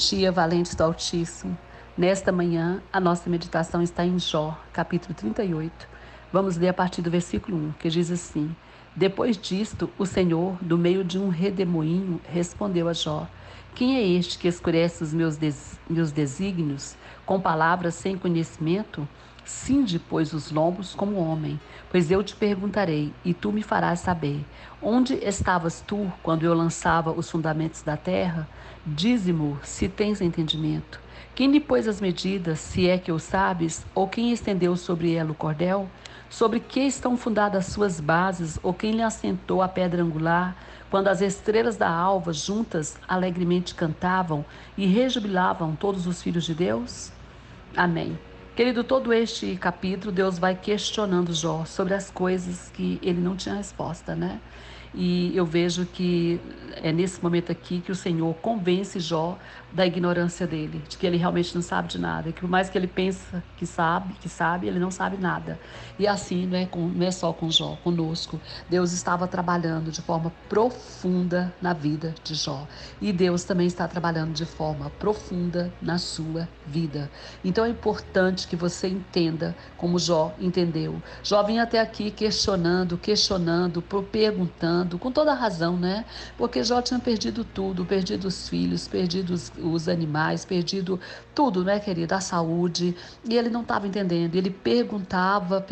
Tia valente do Altíssimo, nesta manhã a nossa meditação está em Jó, capítulo 38. Vamos ler a partir do versículo 1, que diz assim: Depois disto, o Senhor, do meio de um redemoinho, respondeu a Jó: Quem é este que escurece os meus desígnios com palavras sem conhecimento? Cinde, pois, os lombos como homem, pois eu te perguntarei, e tu me farás saber. Onde estavas tu quando eu lançava os fundamentos da terra? Dize-mo, se tens entendimento. Quem lhe pôs as medidas, se é que o sabes, ou quem estendeu sobre ela o cordel? Sobre que estão fundadas as suas bases, ou quem lhe assentou a pedra angular, quando as estrelas da alva juntas alegremente cantavam e rejubilavam todos os filhos de Deus? Amém. Querido, todo este capítulo, Deus vai questionando Jó sobre as coisas que ele não tinha resposta, né? E eu vejo que é nesse momento aqui que o Senhor convence Jó da ignorância dele, de que ele realmente não sabe de nada, que por mais que ele pensa que sabe, ele não sabe nada. E assim não é só com Jó, conosco. Deus estava trabalhando de forma profunda na vida de Jó. E Deus também está trabalhando de forma profunda na sua vida. Então é importante que você entenda como Jó entendeu. Jó vinha até aqui questionando, perguntando, com toda a razão, né? Porque Jó tinha perdido tudo, perdido os filhos, perdido os animais, perdido tudo, né, querida? A saúde. E ele não estava entendendo. Ele perguntava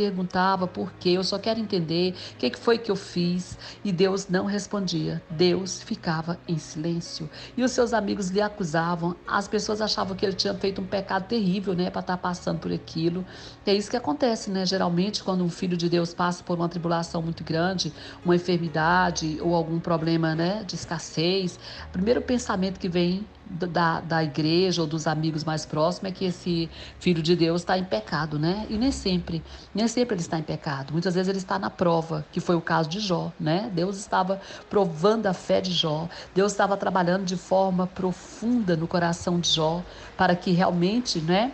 por quê? Eu só quero entender o que foi que eu fiz. E Deus não respondia. Deus ficava em silêncio. E os seus amigos lhe acusavam. As pessoas achavam que ele tinha feito um pecado terrível, né, para estar passando por aquilo. E é isso que acontece, né? Geralmente, quando um filho de Deus passa por uma tribulação muito grande, uma enfermidade ou algum problema, né, de escassez, o primeiro pensamento que vem da igreja ou dos amigos mais próximos é que esse filho de Deus está em pecado, né? E nem sempre ele está em pecado. Muitas vezes ele está na prova, que foi o caso de Jó, né? Deus estava provando a fé de Jó. Deus estava trabalhando de forma profunda no coração de Jó para que realmente, né,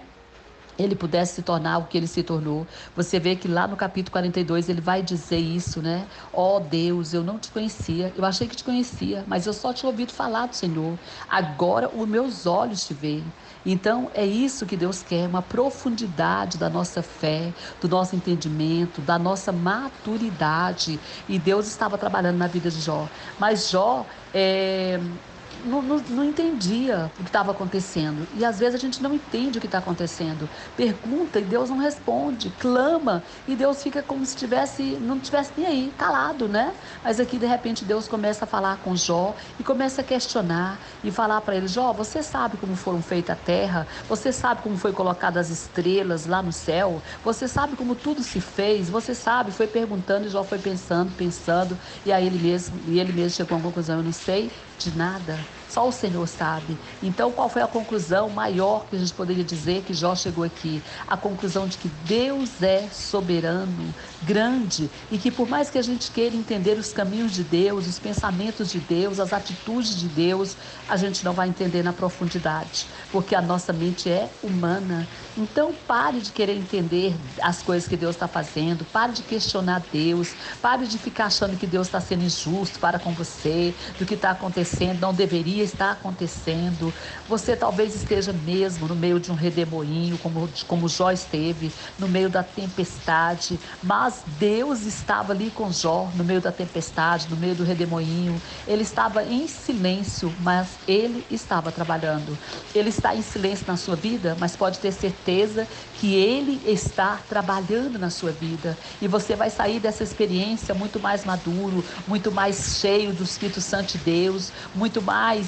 ele pudesse se tornar o que ele se tornou. Você vê que lá no capítulo 42 ele vai dizer isso, né? Ó Deus, eu não te conhecia, eu achei que te conhecia, mas eu só tinha ouvido falar do Senhor. Agora os meus olhos te veem. Então é isso que Deus quer, uma profundidade da nossa fé, do nosso entendimento, da nossa maturidade. E Deus estava trabalhando na vida de Jó. Mas Jó não entendia o que estava acontecendo. E às vezes a gente não entende o que está acontecendo. Pergunta e Deus não responde. Clama e Deus fica como se não tivesse nem aí, calado, né? Mas aqui de repente Deus começa a falar com Jó e começa a questionar e falar para ele: Jó, você sabe como foram feitas a terra? Você sabe como foi colocadas as estrelas lá no céu? Você sabe como tudo se fez? Você sabe? Foi perguntando e Jó foi pensando. E aí ele mesmo chegou a uma conclusão: eu não sei de nada. Só o Senhor sabe. Então, qual foi a conclusão maior que a gente poderia dizer que Jó chegou aqui? A conclusão de que Deus é soberano, grande, e que por mais que a gente queira entender os caminhos de Deus, os pensamentos de Deus, as atitudes de Deus, a gente não vai entender na profundidade, porque a nossa mente é humana. Então, pare de querer entender as coisas que Deus está fazendo, pare de questionar Deus, pare de ficar achando que Deus está sendo injusto para com você, do que está acontecendo, não deveria estar acontecendo. Você talvez esteja mesmo no meio de um redemoinho, como Jó esteve, no meio da tempestade, mas Deus estava ali com Jó, no meio da tempestade, no meio do redemoinho. Ele estava em silêncio, mas ele estava trabalhando. Ele está em silêncio na sua vida, mas pode ter certeza que ele está trabalhando na sua vida. E você vai sair dessa experiência muito mais maduro, muito mais cheio do Espírito Santo de Deus, muito mais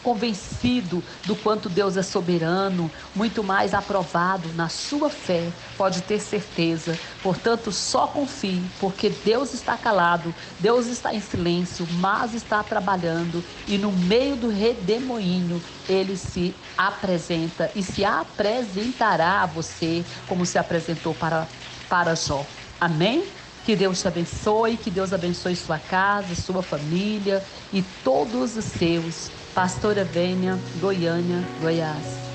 convencido do quanto Deus é soberano, muito mais aprovado na sua fé, pode ter certeza. Portanto, só confie, porque Deus está calado, Deus está em silêncio, mas está trabalhando, e no meio do redemoinho ele se apresenta e se apresentará a você como se apresentou para Jó. Amém? Que Deus te abençoe, que Deus abençoe sua casa, sua família e todos os seus. Pastora Vênia, Goiânia, Goiás.